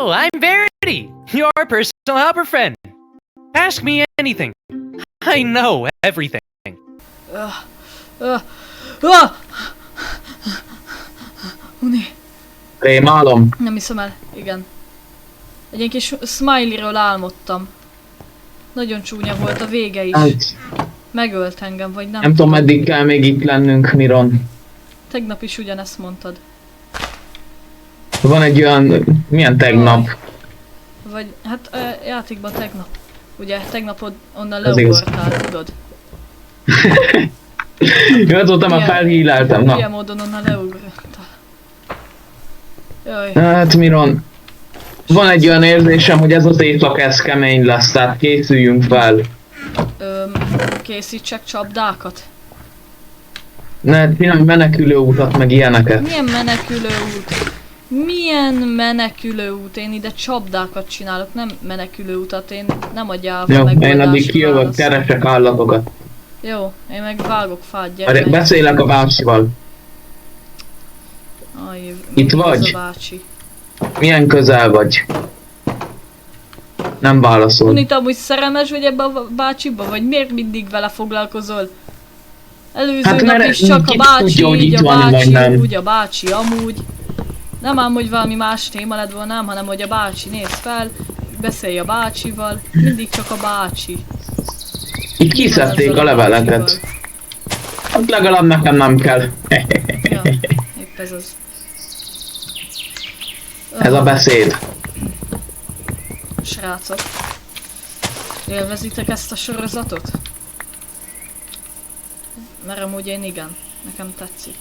Hello, I'm Verity, your personal helper friend. Ask me anything. I know everything. Uni. Rémálom. Nem hiszem el, igen. Egy ilyen kis smiley-ről álmodtam. Nagyon csúnya volt a vége is. Hát, Megölt engem, vagy nem? nem tudom, meddig kell még itt lennünk, Miron. Tegnap is ugyanezt mondtad. Van egy olyan... Milyen tegnap? Vagy, hát játékban tegnap. Ugye, tegnap onnan Ez igaz. leugortál, tudod? Jó, azóta már felhíleltem, na. Ilyen módon onnan leugrottal. Jaj. Hát Miron, van egy olyan érzésem, hogy ez az éjszak ez kemény lesz, tehát készüljünk fel. Készítsek csapdákat? Ne, csinálj menekülő utat, meg ilyeneket. Milyen menekülő út? Milyen menekülő út? Én ide csapdákat csinálok, nem menekülő utat, én nem a gyáva Jó, megoldást én addig kijövök, választom. keresek állatokat. Jó, én meg vágok fát, gyere. Beszélek a bácsival. Aj, Itt mi vagy? az a bácsi? Milyen közel vagy? Nem válaszol. Unit, amúgy szerelmes vagy ebbe a bácsiba, vagy miért mindig vele foglalkozol? Előző Hát nap mert is csak a ki bácsi, tudja, hogy így itt a van, vagy bácsi, nem. úgy a bácsi, amúgy. Nem ám, hogy valami más téma lett volna, nem, hanem hogy a bácsi néz fel, beszélj a bácsival, mindig csak a bácsi. Itt kiszedték a leveleket. Hát legalább nekem nem kell. Ja, épp ez az. Ez a beszéd. Srácok, élvezitek ezt a sorozatot? Mert amúgy én igen, nekem tetszik.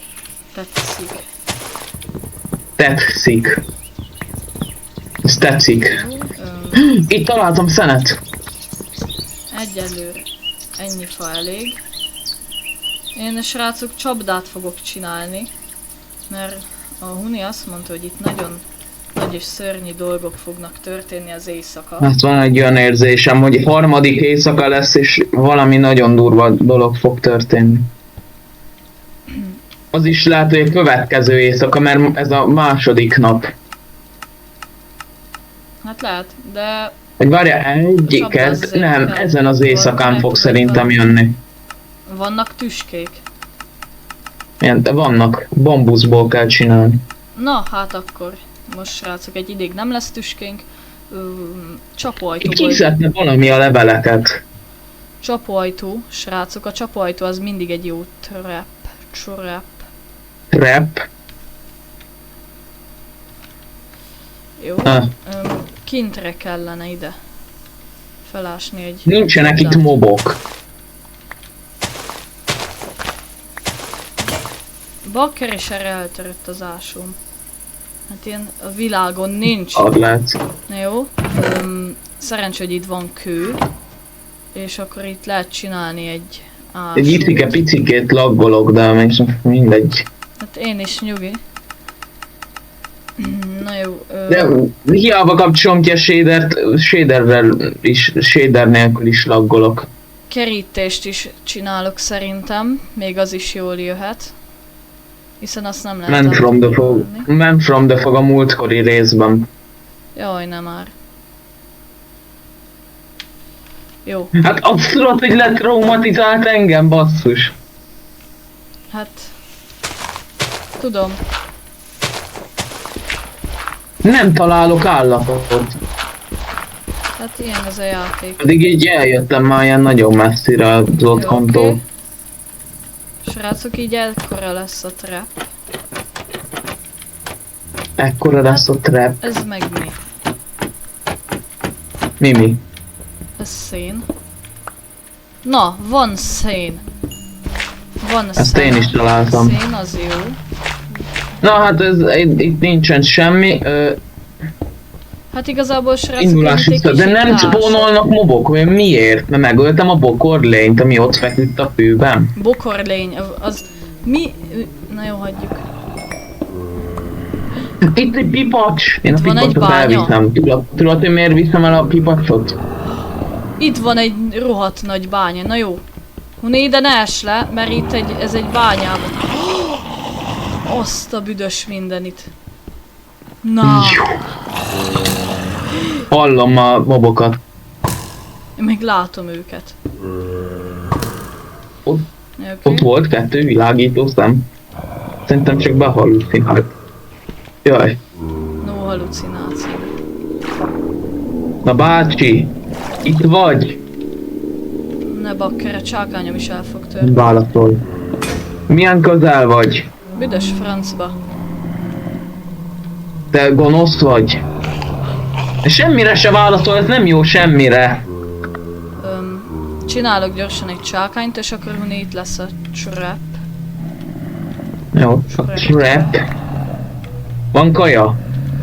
Tetszik. Tetszik. Ez tetszik. Itt találtam szenet. Egyelőre ennyi fa elég. Én, srácok, csapdát fogok csinálni, mert a Huni azt mondta, hogy itt nagyon nagy és szörnyű dolgok fognak történni az éjszaka. Hát van egy olyan érzésem, hogy harmadik éjszaka lesz, és valami nagyon durva dolog fog történni. Az is lehet, hogy a következő éjszaka, mert ez a második nap. Hát lehet, de Vagy várja, egyiket, nem, ezen az éjszakán fog szerintem jönni. vannak tüskék. Ilyen, de vannak, bambuszból kell csinálni. Na, hát akkor most, srácok, egy ideig nem lesz tüskénk. Csapóajtóból. Kiszedne valami a leveleket. Csapóajtó, srácok, a csapóajtó az mindig egy jó trap. Trap. Jó. Ah. Kintre kellene ide felásni egy... Nincsenek itt mobok. Bakker és erre eltörött az ásóm. Hát ilyen a világon nincs. Ad látsz. Na jó. Szerencsé, hogy itt van kő. És akkor itt lehet csinálni egy ásót. Egy icike-picikét laggolok, de még mindegy. Hát én is, nyugi. Na jó. De hiába kapcsolom ki a shader nélkül is laggolok. Kerítést is csinálok szerintem. Még az is jól jöhet. Hiszen azt nem lehet Man from the fog a múltkori részben. Jaj, nem már. Jó. Hát azt tudod, hogy letraumatizált engem, basszus. Hát... Tudom. Nem találok állatot. Hát ilyen ez a játék. Pedig így eljöttem már ilyen nagyon messzire az otthontól. Oké. Srácok, így ekkora lesz a trap. Ekkora lesz a trap. Ez meg mi? Mi? Ez szén. Na, van szén. Van Ezt szén. én is találtam. Szén az jó. Na hát itt nincsen semmi. Hát igazából, srácok, Indulás itt vissza, egy de kicsit nem lássuk. spónolnak mobok, vagy miért? Mert megöltem a bokorlényt, ami ott feküdt a fűben. Bokorlény, az... Mi... Na jó, hagyjuk. Itt egy pipacs! Én a van egy pipacsot bánya. elviszem. Tudod, hogy miért viszem el a pipacsot? Itt van egy rohadt nagy bánya, na jó. Huni, ide ne ess le, mert itt ez egy bányában. Azt a büdös mindenit. Na. Hallom a mobokat. Én még látom őket. Ott, Oké. ott volt 2 világító szem. Szerintem csak behallucinált. Jaj. No halucináció. Na bácsi, itt vagy? Ne bakker, a csákányom is el fog törni. Válaszol. Milyen közel vagy? Büdös francba. Te gonosz vagy? Semmire se válaszol, ez nem jó semmire. Csinálok gyorsan egy csákányt, és akkor Huni itt lesz a trap. Jó, a trap. Van kaja?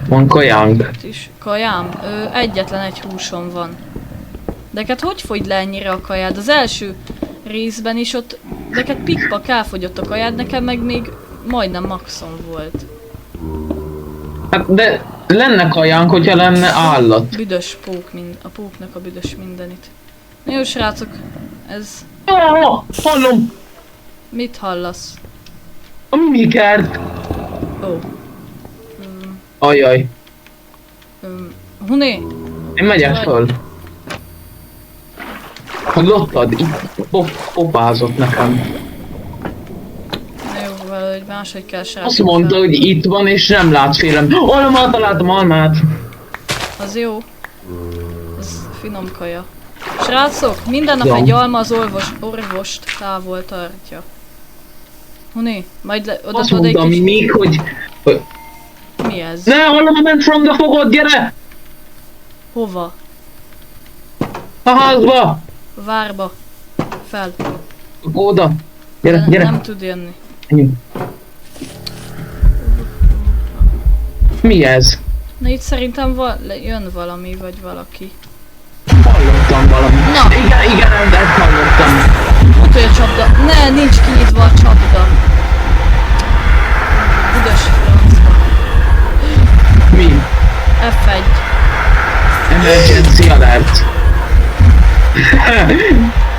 Van kajánk. Itt is. Kajám? Egyetlen egy húsom van. De hát hogy fogy le ennyire a kajád? Az első részben is ott... De hát pikpak elfogyott a kajád, nekem meg még majdnem maxon volt. Hát de lenne kajánk, hogyha lenne állat. Büdös pók, a póknak a büdös mindenit. Na jó srácok, ez... Hallom! Mit hallasz? A mimikert! Ó. Ajaj. Huni? Én megyek föl. Hallottad? Itt popázott nekem. Na jó, valahogy máshogy kell srácok. Azt mondta, hogy itt van és nem lát félem. Almát találtam, almát! Az jó. Ez finom kaja. Srácok, minden nap Ja. egy alma az orvost távol tartja. Huni, majd oda Azt tudod egy mondtam kis... még, hogy... Mi ez? Ne, hallom a Manfromra fogod, gyere! Hova? A házba! A várba. Fel. Oda! Gyere, Nem, gyere! nem tud jönni. Ennyi. Mi ez? Na itt szerintem jön valami, vagy valaki. Hallottam valamit. Na. Igen, ezt hallottam. Ott olyan csapda. Ne, nincs kinyitva a csapda. Büdös francba. Mi? F1. Emergency alert.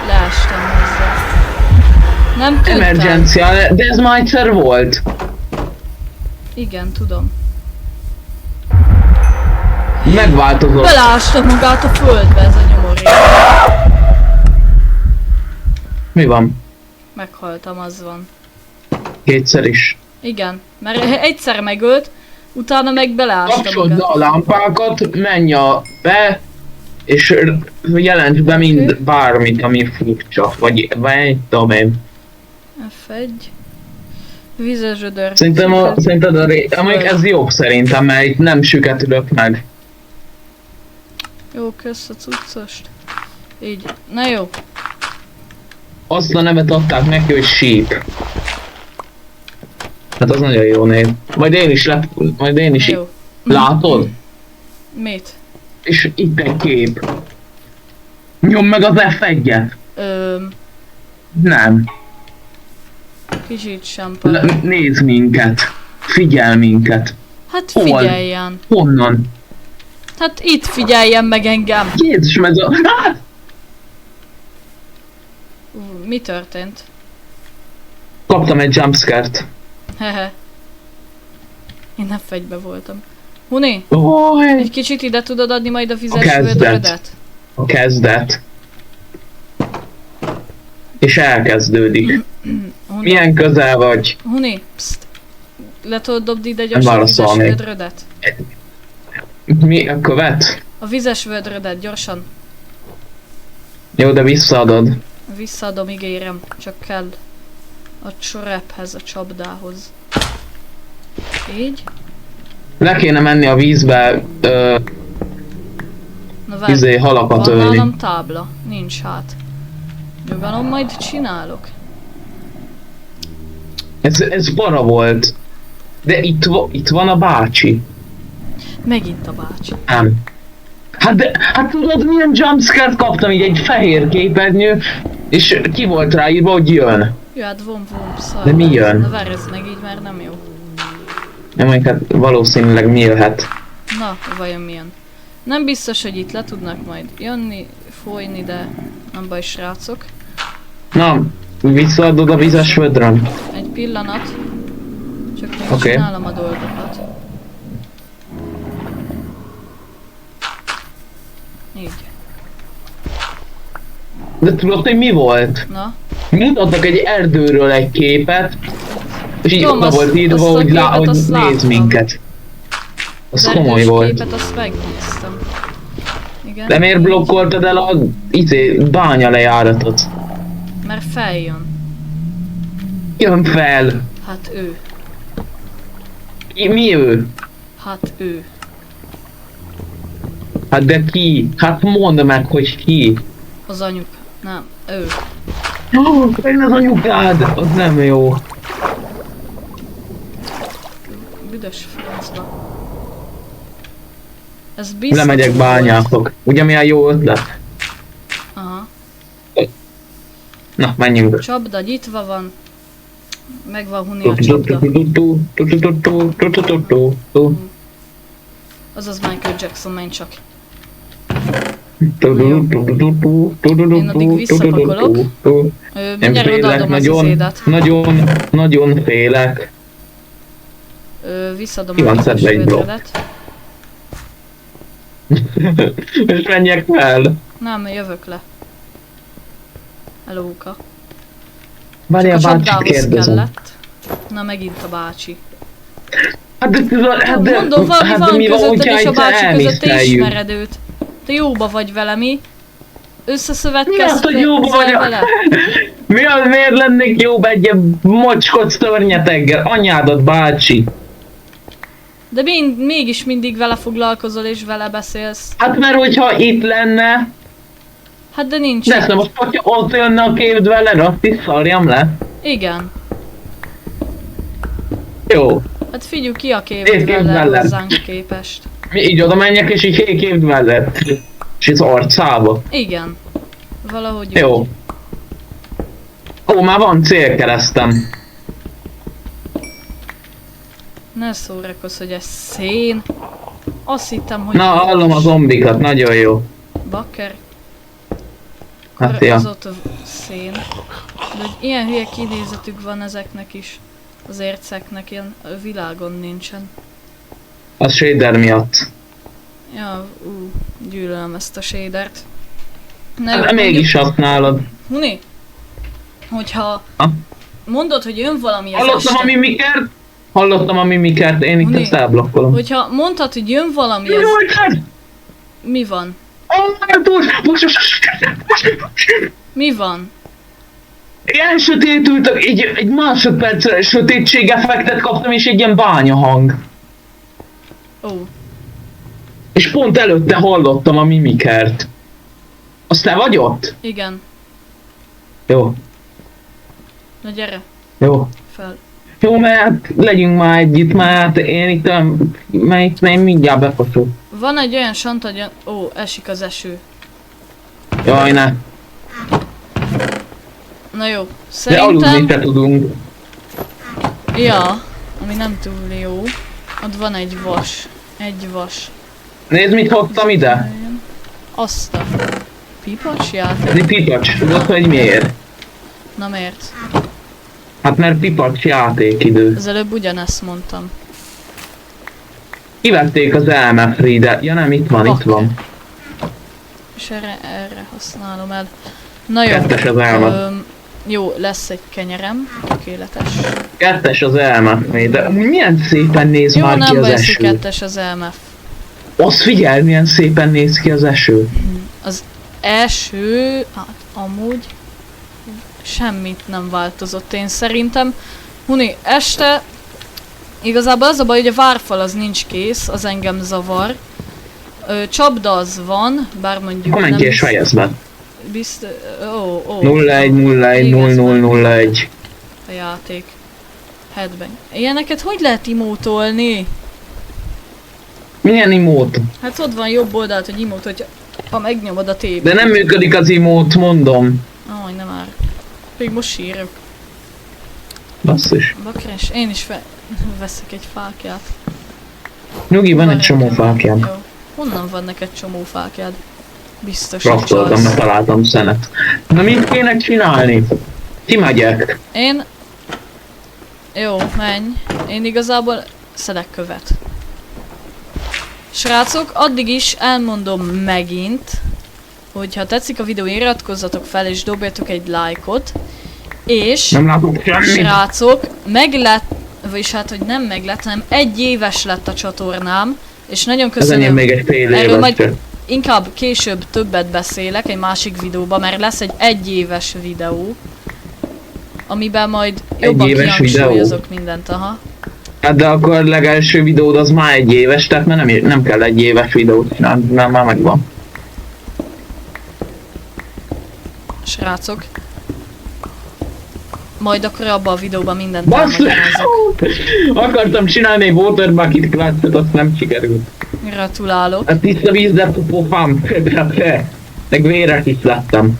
Leestem hozzá. Nem tudtam. Emergency alert, de ez már egyszer volt. Igen, tudom. Megváltozott. Belásta magát a földbe ez a nyomoré. Mi van? Meghaltam, az van. Kétszer is. Igen, mert egyszer megölt, utána meg beleásta Kapcsold le magát. a lámpákat, menj be, és jelents be mind bármit, ami furcsa. Vagy tudom én. F1. Vizezsödör. Szerinted amíg ez jobb szerintem, mert itt nem süketülök meg. Jó, kösz a cuccost. Így. Na jó. Azt a nevet adták neki, hogy Sheep. Hát az nagyon jó név. Majd én is Na jó. látod? Mit? És itt egy kép. Nyom meg az F1-et. Nem. Kicsit sem parad. Nézd minket. Figyel minket. Hát Hol? figyeljen. Honnan? Hát itt figyeljen meg engem. Jézus, meg a... Ah! Mi történt? Kaptam egy jumpscare-t. Hehe. Én nem fegybe voltam. Huni, Oj, egy kicsit ide tudod adni majd a vizes kezdet. vödrödet? a kezdet. És elkezdődik. Huni, Milyen közel vagy? Huni, pszt. Le tudod dobni ide gyorsan a válaszol vizes még. vödrödet? Mi a követ? A vizes vödrödet, gyorsan. Jó, de visszaadod. Visszaadom, ígérem. Csak kell a traphez, a csapdához. Így. Le kéne menni a vízbe, Na várj, halakat van ölni. nálam tábla? Nincs hát. Nyugalom, majd csinálok. Ez para volt. De itt van a bácsi. Megint a bácsi. Nem. Hát tudod milyen jumpscare-t kaptam, így egy fehér képernyő, és ki volt ráírva, hogy jön. Jó, hát vom, szar. De mi jön? Na várj, ez meg így már nem jó. Nem, hát valószínűleg mi jöhet. Na, vajon milyen? Nem biztos, hogy itt le tudnak majd jönni, folyni, de nem baj, srácok. Na, visszaadod a vizes vödrön? Egy pillanat. Csak még Oké. csinálom a dolgokat. Így. De tudod, hogy mi volt? Na. Mutattak egy erdőről egy képet, és így Tudom, oda azt- volt írva, azt a hogy, képet hogy azt néz láttam. minket. Az Az komoly erdős volt. képet azt megnéztem. Igen. De miért így. blokkoltad el a bánya lejáratot? Mert feljön. Jön fel! Hát ő. Mi ő? Hát ő. Hát de ki? Hát mondd meg, hogy ki. Az anyuk. Nem, ő. Én az anyukád! Az nem jó. Büdös francba. Ez biztos Lemegyek volt. bányászok. Ugye milyen jó ötlet? Aha. Na, menjünk. Csapda nyitva van. Meg van hunni a csapda. Azaz Michael Jackson, menj csak. Én addig visszapakolok. Nem Mindjárt félek, odaadom az izédet. nagyon félek. Visszadom Ki van a szedve egy blokk? vödrödet. És menjek fel. Nem, jövök le. Hello-ka. Várjál, Csak a bácsit csapdához kérdezem. kellett. Na megint a bácsi. Hát de tudod, Mondom, valami hát de van mi van, közötted hogyha és a egyszer bácsi között, te elviszteljük? ismered őt. Te jóba vagy vele, mi? Mi az, Összeszövetkeztél hogy jóba vagyok? vele? Mi az, miért lennék jobb egy ilyen mocskot szörnyeteggel? Anyádat, bácsi. De mégis mindig vele foglalkozol és vele beszélsz. Hát mert hogyha itt lenne, Hát de nincs. de nem, most hogyha ott jönne a képd veled, azt is szarjam le. Igen. Jó. Hát figyelj ki a Én képed képd vele veled. hozzánk képest. Mi így oda menjek és így képd veled. És az arcába. Igen. Valahogy úgy. Jó. Ó, már van célkeresztem. Ne szórakozz, hogy ez szén. Azt hittem, hogy... Na, hallom a zombikat, nagyon jó. Bakker. Hát Ja. ja. Az ott a szén. De hogy ilyen hülye kinézetük van ezeknek is. Az érceknek ilyen a világon nincsen. A shader miatt. Ja, gyűlölöm ezt a shadert. Na Hát mégis használod. Huni, hogyha Ha? mondod, hogy jön valami ez Hallottam a este, mimikert? Hallottam a mimikert, én itt Huni. ezt elblokkolom. hogyha mondtad, hogy jön valami Mi ez, volt ez? mi van? Mi van? Elsötétültek, egy másodpercre sötétség effektet kaptam, és egy ilyen bányahang. Ó, És pont előtte hallottam a mimikert. Az te vagy ott? igen. Jó, Na gyere, jó. fel. Jó, mert legyünk már együtt, mert én itt mert mindjárt befaszok. Van egy olyan sant, hogy ó, esik az eső. Jaj, ne. Na jó, De aludni szerintem... se tudunk. Ja, ami nem túl jó. Ott van egy vas. Egy vas. Nézd, mit hoztam ide. Azt a... Pipacs játék? Ez egy pipacs, tudod, hogy miért? Na miért? Hát mert pipacs játékidő. Az előbb ugyanezt mondtam. Kivették az elmefride. Ja nem, itt van, itt van. És erre használom el. Na jó. Kettes az elme. Jó, lesz egy kenyerem. Tökéletes. Kettes az elmefride. Milyen szépen néz Jó, már ki nem az baj, hogy eső. kettes az elmef. Azt figyelj, milyen szépen néz ki az eső. Az eső... Hát amúgy... Semmit nem változott én szerintem. Huni, este... Igazából az a baj, hogy a várfal az nincs kész, az engem zavar. Csapda az van, bár mondjuk Akkor menj ki és fejezd be. Biztos... 01010001. A játék. Headbang. Ilyeneket hogy lehet imótolni? Milyen imót? Hát ott van jobb oldalt, hogy imót, hogyha ha megnyomod a tévét. De nem működik az imót, mondom. Aj, nem már. Még most sírok. Basszus. Bakres, én is veszek egy fákját. Nyugi, van egy Várj, csomó nekem- fákjám. Jó. Honnan van neked csomó fákjád? Biztos, hogy Raktoltam, csalsz. mert találtam szenet. Na mit kéne csinálni? Kimegyek. Én... Jó, menj. Én igazából szedek követ. Srácok, addig is elmondom megint, hogyha tetszik a videó, iratkozzatok fel és dobjatok egy lájkot. És Nem látok semmit. srácok, vagyis hát, hogy nem meglett, hanem 1 éves lett a csatornám, és nagyon Ezen én köszönöm. még egy fél Erről éves majd se. inkább később többet beszélek egy másik videóban, mert lesz egy 1 éves videó, amiben majd jobban éves kihangsúlyozok mindent, aha. Hát de akkor a legelső videód az már 1 éves, tehát már nem kell 1 éves videót csinálni, mert már megvan. Srácok. Majd akkor abban a videóban mindent Basz! elmagyarázok. Akartam csinálni egy water bucket clutch-ot, azt nem sikerült. Gratulálok. A tiszta vízzel pofám, te. Meg véres is lettem.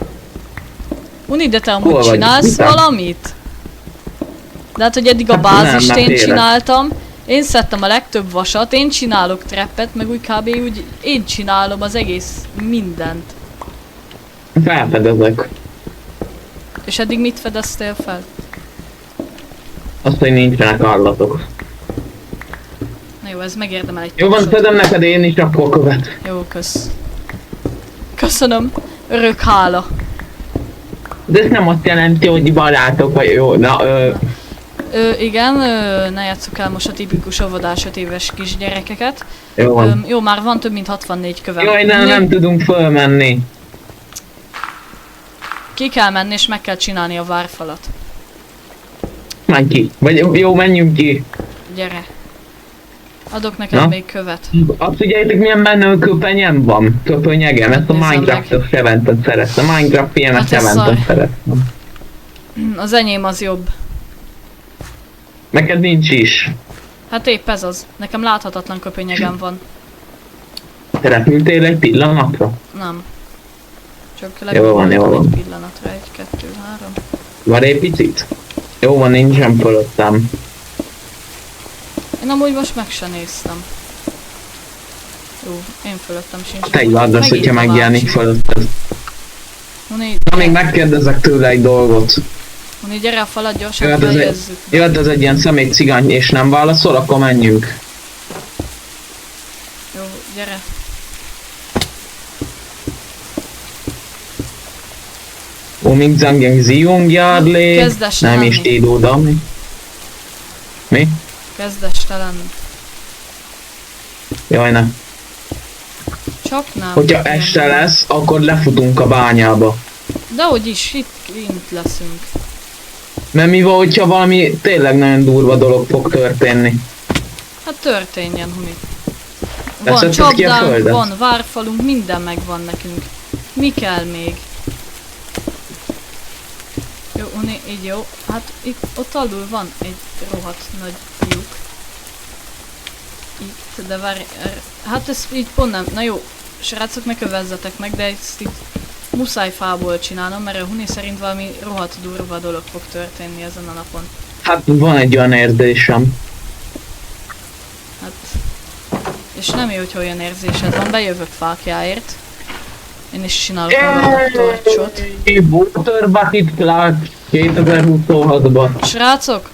Uni, de te Hol amúgy vagy? csinálsz Után? valamit? De hát, hogy eddig a Hát bázist nem, én mert csináltam, én szedtem a legtöbb vasat, én csinálok treppet, meg úgy kb. Úgy én csinálom az egész mindent. Felfedezek. És eddig mit fedeztél fel? Azt, hogy nincsenek állatok. Na jó, ez megérdemel egy Jó van, tapsot. szedem neked én is akkor követ. Jó, kösz. Köszönöm. Örök hála. De ez nem azt jelenti, hogy barátok vagy jó, Igen, ne játsszuk el most a tipikus óvodás 5 éves kisgyerekeket. jó van. Jó, már van több mint 64 kövem. Jaj, nem tudunk fölmenni. Ki kell menni és meg kell csinálni a várfalat. Menj ki. Vagy jó, menjünk ki. Gyere. Adok neked Na? még követ. Azt figyeljetek, milyen menő köpenyem van. Köpenyegem, ezt a Nézzem Minecraft-os eventet szeretem. A Minecraft filmes Hát ez eventet szar. szeretem. Az enyém az jobb. Neked nincs is. Hát épp ez az. Nekem láthatatlan köpönyegem van. Te repültél egy pillanatra? Nem. Csak Jó van, jó legjobb van. egy pillanatra. 1, 2, 3. Van egy picit? Jó van, nincsen fölöttem. Én amúgy most meg se néztem. Jó, én fölöttem sincs. Te ivád azt, hogyha megjelenik fölötted. Uni, Na, még megkérdezek tőle egy dolgot. Uni, gyere a falat gyorsan Jöhet feljezzük. ez egy ilyen szemét cigány és nem válaszol, akkor menjünk. Jó, gyere. Omig zangen ziung járlé. Kezdes Nem lenni. is téd oda. Mi? Kezdes te lenni. Jaj, ne. Csak nem. Hogyha este lesz, akkor lefutunk a bányába. Dehogy is, itt leszünk. Mert mi van, hogyha valami tényleg nagyon durva dolog fog történni? Hát történjen, Huni. Van Leszetted ki a csapdánk, földet? van várfalunk, minden megvan nekünk. Mi kell még? Jó, Huni, így jó. Hát itt, ott alul van egy rohadt nagy lyuk. Itt, de várj, hát ez így pont nem, na jó. Srácok, ne kövezzetek meg, de ezt itt muszáj fából csinálnom, mert a Huni szerint valami rohadt durva dolog fog történni ezen a napon. Hát van egy olyan érzésem. Hát... És nem jó, hogy olyan érzésed van, bejövök fákjáért. Én is csinálok magamnak torcsot. Water Bucket Clutch 2026-ban. Srácok,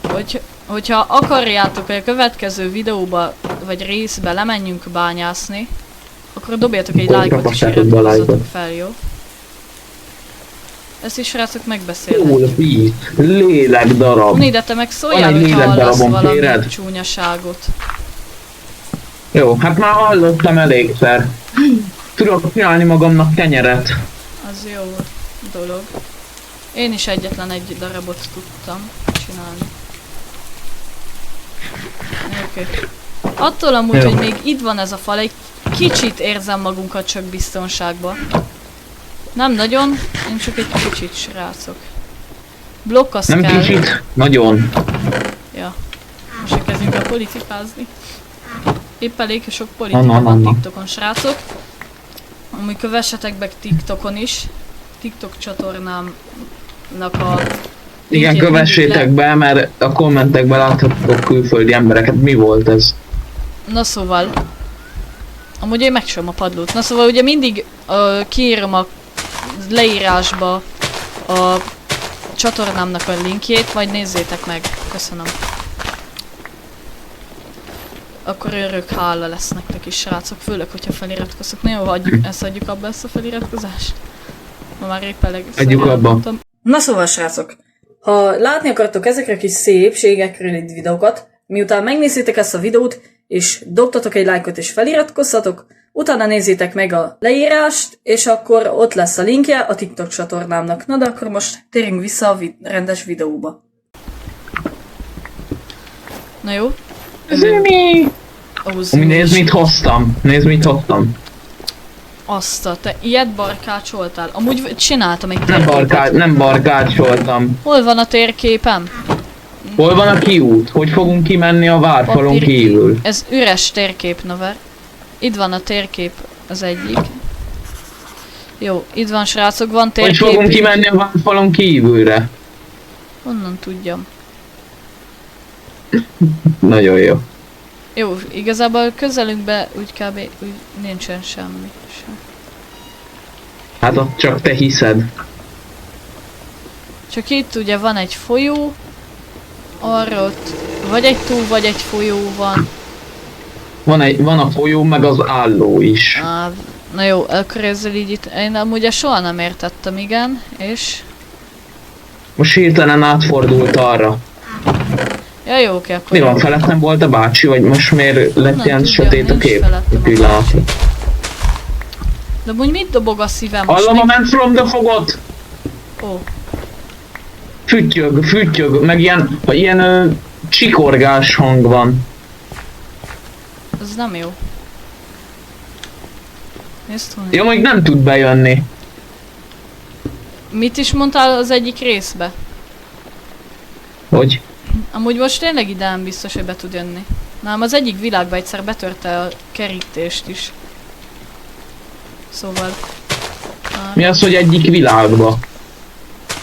hogyha akarjátok, hogy a következő videóba vagy részbe lemenjünk bányászni, akkor dobjatok egy Akkor lájkot és kapassátok be a iratkozzatok lájkot. fel, jó? Ezt is srácok Full megbeszélhetjük. víz, lélek darab. Huni, de te meg szóljál, Van egy hogyha hallasz lélekdarabom, valami kéred? csúnyaságot. Jó, hát már hallottam elégszer. Tudok csinálni magamnak kenyeret. Az jó dolog. Én is egyetlen egy darabot tudtam csinálni. Oké. Attól amúgy, Jó. hogy még itt van ez a fal, egy kicsit érzem magunkat csak biztonságban. Nem nagyon, én csak egy kicsit, srácok. Blokk az Nem kell. kicsit, nagyon. Ja. Most kezdjünk el politikázni. Épp elég sok politika Na. van TikTokon, srácok. Amúgy kövessetek meg TikTokon is. TikTok csatornámnak a... Igen, linkjét kövessétek mindig be, mert a kommentekben láthatok külföldi embereket. Mi volt ez? Na szóval... Amúgy én megcsom a padlót. Na szóval ugye mindig kiírom a leírásba a csatornámnak a linkjét, majd nézzétek meg. Köszönöm. Akkor örök hála lesz nektek is, srácok, főleg, hogyha feliratkoztok. Na jó, ezt adjuk abba, ezt a feliratkozást. Ma már épp elég Adjuk abba. mondtam. Na szóval, srácok, ha látni akartok ezekre a kis szépségekről itt videókat, miután megnézitek ezt a videót, és dobtatok egy lájkot és feliratkozzatok, utána nézzétek meg a leírást, és akkor ott lesz a linkje a TikTok csatornámnak. Na de akkor most térjünk vissza a rendes videóba. Na jó? Zümi! Ó, Nézd, mit hoztam. Nézd, mit hoztam. Azt a, te ilyet barkácsoltál? Amúgy csináltam egy Nem barkácsoltam. Hol van a térképem? Hol van a kiút? Hogy fogunk kimenni a várfalon kívül? Ez üres térkép, Nover. Itt van a térkép az egyik. Jó, itt van, srácok, van térkép. Hogy fogunk kimenni a várfalon kívülre? Honnan tudjam? Nagyon jó. Jó, igazából közelünkbe úgy kb. Úgy nincsen semmi sem. Hát ott csak te hiszed. Csak itt ugye van egy folyó. Arra ott vagy egy tó, vagy egy folyó van. Van a folyó, meg az álló is. Na jó, akkor ezzel így itt... Én amúgy ezt soha nem értettem, igen, és... Most hirtelen átfordult arra. Ja jó, oké, akkor... Mi van, felettem volt a bácsi, vagy most miért lett ilyen sötét a kép? Pillanat. De amúgy mit dobog a szívem? Hallom a Man from the fogot! Ó, Füttyög, meg ilyen csikorgás hang van. az nem jó. Nézd, hogy... Ja, még nem tud bejönni. Mit is mondtál az egyik részbe? Hogy? Amúgy most tényleg ide nem biztos, hogy be tud jönni. Nem, az egyik világba egyszer betörte a kerítést is. Szóval... Mi az, hogy egyik világba?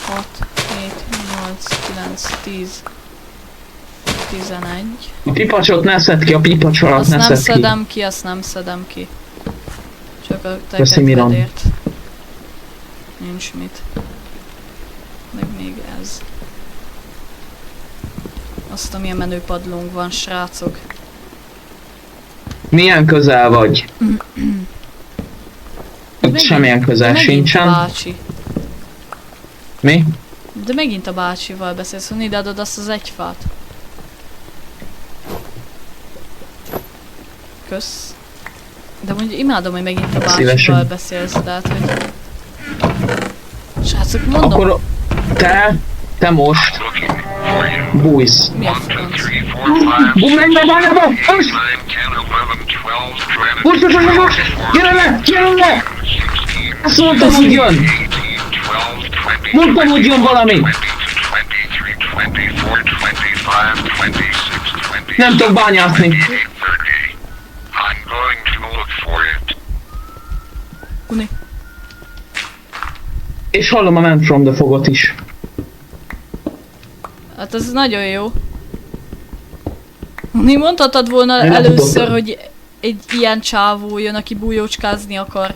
6, 7, 8, 9, 10, 11. A pipacsot ne szed ki, a pipacsalat Azt ne nem szed ki. szedem ki, azt nem szedem ki. Csak a Köszi, Miran. tekedvedért. Nincs mit. Meg még ez. Azt a milyen menő padlónk van, srácok. Milyen közel vagy? Itt semmilyen közel megint sincsen. A bácsi. Mi? De megint a bácsival beszélsz, hogy ide adod azt az egy fát. Kösz. De mondjuk imádom, hogy megint a bácsival Szívesen. beszélsz, tehát hogy... Srácok, mondom, Akkor te most bújsz. mi a franc? Bum, menj be, most! Most! Gyere le! Azt mondtam, hogy jön! Mondtam, hogy jön valami! Nem tudok bányászni. Uni. És hallom a Man from the fogot is. Hát ez nagyon jó. Mi mondhatod volna Én nem először, tudok. hogy egy ilyen csávó jön, aki bújócskázni akar.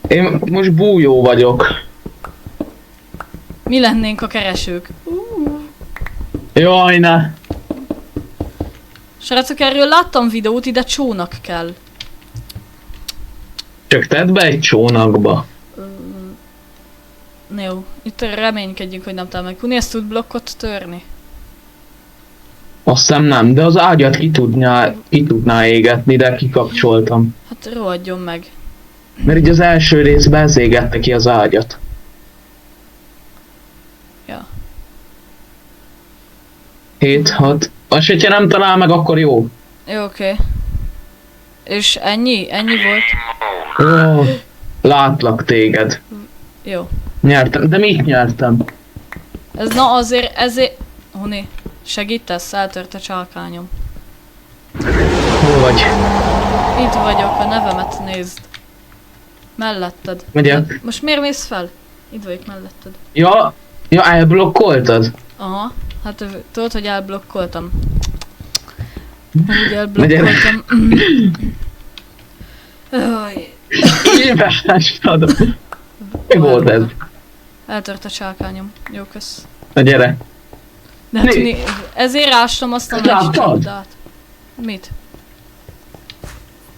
Én most bújó vagyok. Mi lennénk a keresők? Jaj, ne! Srácok, erről láttam videót, ide csónak kell. Csak tedd be egy csónakba. Jó, itt reménykedjünk, hogy nem talál meg. Kuni, ezt tud blokkot törni? Azt hiszem nem, de az ágyat ki tudná égetni, de kikapcsoltam. Hát rohadjon meg. Mert így az első részben ez égette ki az ágyat. Ja. 7, 6. Azt, hogyha nem talál meg, akkor jó. Jó, oké. És ennyi? Ennyi volt? Ó, látlak téged. Jó. Nyertem, de mit nyertem? Ez na ezért... Honi, segítesz? Eltört a csalkányom. Hol vagy? Itt vagyok, a nevemet nézd. Melletted. Megyek. Most miért mész fel? Itt vagyok melletted. Ja, elblokkoltad? Aha, hát tudod, hogy elblokkoltam. Úgy elblokkoltam. Öj, Hívásod. Mi volt ez? eltört a csákányom. Jó, kösz. Na gyere. De hát, Mi? ezért ástam azt a nagy Láttad? csapdát. Mit?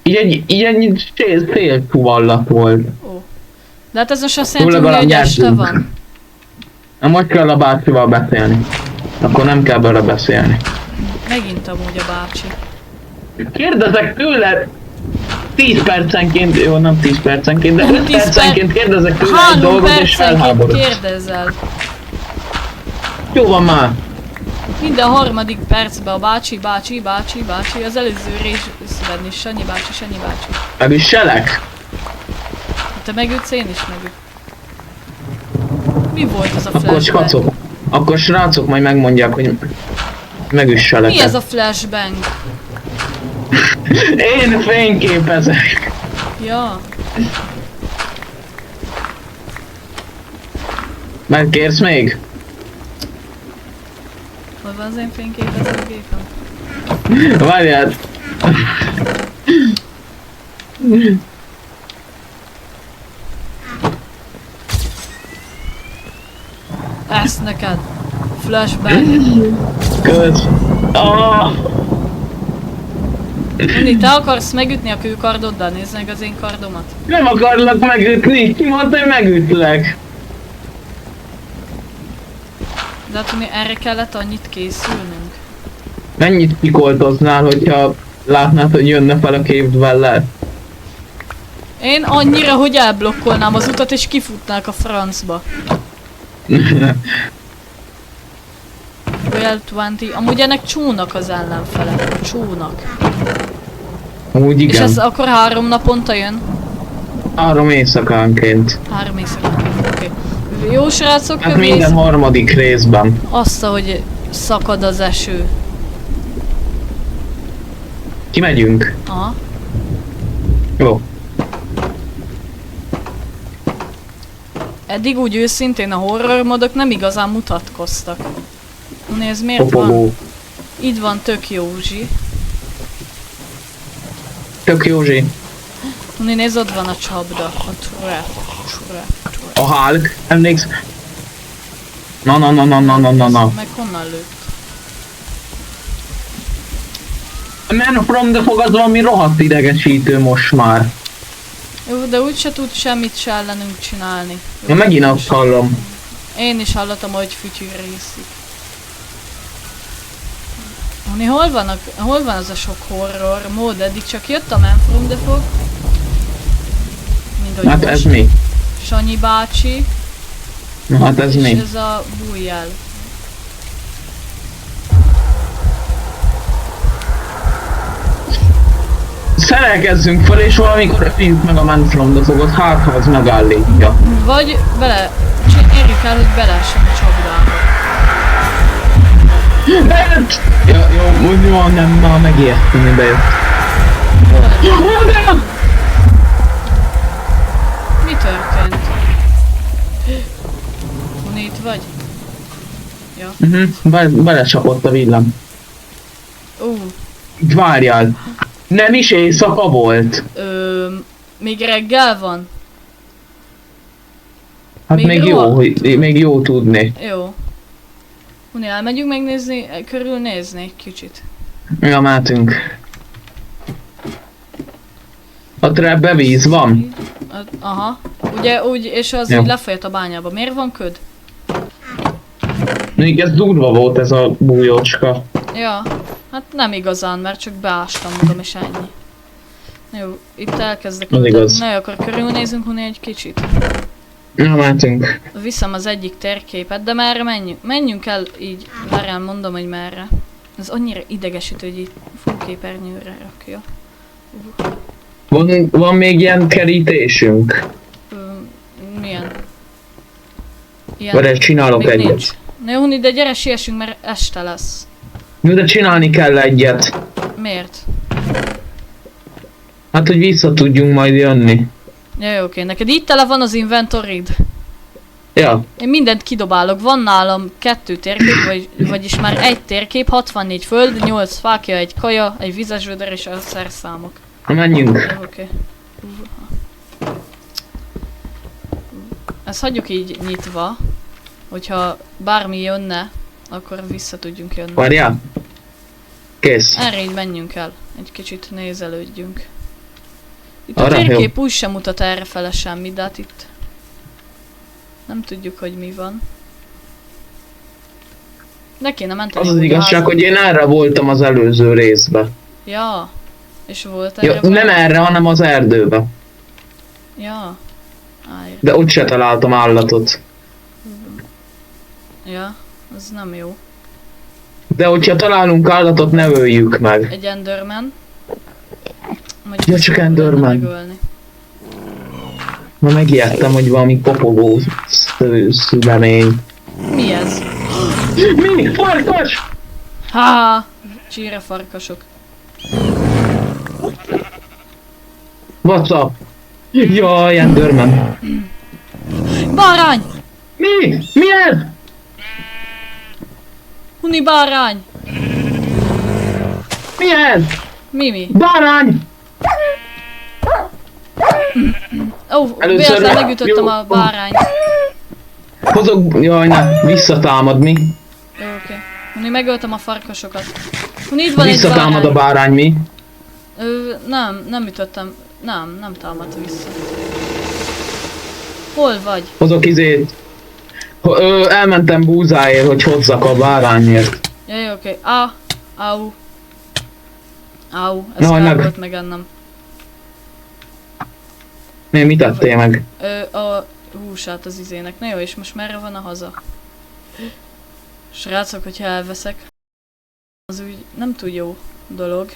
Így egy fél fuvallat volt. Ó. De hát ez most azt Túl jelenti, legalább hogy este nyertünk. van. Na most kell a bácsival beszélni. Akkor nem kell bele beszélni. Megint amúgy a bácsi. Kérdezek tőle 10 percenként, jó nem 10 percenként, de 5 percenként kérdezek tőle egy 3 dolgot és percenként felháborod. kérdezel. Jó van már. Minden harmadik percben a bácsi, az előző részben is Sanyi bácsi. Meg is selek. Te megütsz, én is megüt. Mi volt ez a Akkor flashbang? skacok. Akkor srácok majd megmondják, hogy megüsselek. Mi ez a flashbang? Én fényképezek. Ja. Megkérsz még? Hol van az én fényképezőgépem? Várjál. Ezt neked. Flashbang. Kösz. Ah. Undi, te akarsz megütni a kőkardoddal? Nézd meg az én kardomat. Nem akarlak megütni. Ki mondta, hogy megütlek? De hát Undi, erre kellett annyit készülnünk. Mennyit pikoltoznál, hogyha látnád, hogy jönne fel a Cave Dweller? Én annyira, hogy elblokkolnám az utat és kifutnák a francba. Well 20. Amúgy ennek csónak az ellenfele. Csónak. Úgy És igen. ez akkor 3 naponta jön? 3 éjszakánként. 3 éjszakánként, oké. Jó srácok, Hát minden harmadik részben. azt, hogy szakad az eső. Kimegyünk. Aha. Jó. Eddig úgy őszintén a horror modok nem igazán mutatkoztak. Nézd, miért van? Kopogó. Itt van Tök Józsi. Tök Józsi. Nézd, ott van a csapda. A trap. A Hulk. Emléksz? Na. Meg honnan lőtt? Man from the Fog az valami rohadt idegesítő most már. Jó, de úgyse tud semmit se ellenünk csinálni. Na megint azt hallom. Én is hallottam, hogy fütyűrészik. Hol van az a sok horror mód? Eddig csak jött a Man from the Fog. Mint ahogy Hát ez mi? Sanyi bácsi. Na hát ez És mi? ez a bújjel. Szerelkezzünk fel és valamikor öljük meg a Man from the Fogot, hát ha az megállítja. Vagy érjük el, hogy beleessem a csapdába. Bejött! Ja, jó, úgy van, nem, már megijedtem, hogy bejött. Mi történt? Honi, itt vagy? Ja. Belecsapott a villám. Várjál! Nem is éjszaka volt. Még reggel van? Hát még jó, rohadt. hogy még jó tudni. Jó. Honi, elmegyünk megnézni, körülnézni egy kicsit. Ja, mehetünk. A trapbe víz van? Aha. Ugye úgy, és az Jó. így lefolyott a bányába. Miért van köd? Még ez durva volt ez a bújócska. Ja. Hát nem igazán, mert csak beástam magam és ennyi. Jó, itt elkezdek Az igaz. Na, akkor körülnézünk Honi egy kicsit. Na, mehetünk. Viszem az egyik térképet, de merre menjünk? Menjünk el így, várjál, mondom, hogy merre. Ez annyira idegesítő, hogy így fullképernyőre rakja. Van még ilyen kerítésünk? Milyen? Vagy csinálok még egyet. nincs. Na jó, Huni, de gyere siessünk, mert este lesz. Jó, de csinálni kell egyet. Miért? Hát, hogy vissza tudjunk majd jönni. Ja, jó, oké, neked így tele van az inventorid. Ja. Én mindent kidobálok, van nálam 2 térkép, vagyis már 1 térkép, 64 föld, 8 fákja, egy kaja, egy vizesvöder és a szerszámok. Na, menjünk. Jó, oké. Ezt hagyjuk így nyitva, hogyha bármi jönne, akkor vissza tudjunk jönni. Várjál. Kész. Erre így menjünk el, egy kicsit nézelődjünk. Itt Arra, a térkép úgy sem mutat errefele semmit, de hát itt Nem tudjuk, hogy mi van. De kéne menteni. Az az úgy igazság, házba. hogy én erre voltam az előző részben. Ja. És volt Ja, erre nem erre, hanem az erdőbe. Ja. Állj. De ott se találtam állatot. Ja, az nem jó. De hogyha találunk állatot, ne öljük meg. Egy Enderman. Ja, csak Enderman. Megölni. Ma megijedtem, hogy valami kopogó szülemény. Mi ez? Mi? Farkas! Ha! Csíre farkasok. What's up? Jaj, Enderman. Bárány! Mi? Mi ez? Huni bárány! Mi ez? Mimi. Bárány! Ó, Először véletlen le- megütöttem jó. a bárányt. Hozok... Jaj, ne. Visszatámad, mi? Jó, oké. Huni, megöltem a farkasokat. Huni, itt van egy Visszatámad a bárány. bárány, mi? Nem ütöttem. Nem támadt vissza. Hol vagy? Hozok izét. Elmentem búzáért, hogy hozzak a bárányért. Ja, jó, oké. Au. Ez Na, kár meg. volt megennem. Mi, mit tettél meg? A húsát az izének. Na jó, és most merre van a haza? Srácok, hogyha elveszek, az úgy nem túl jó dolog.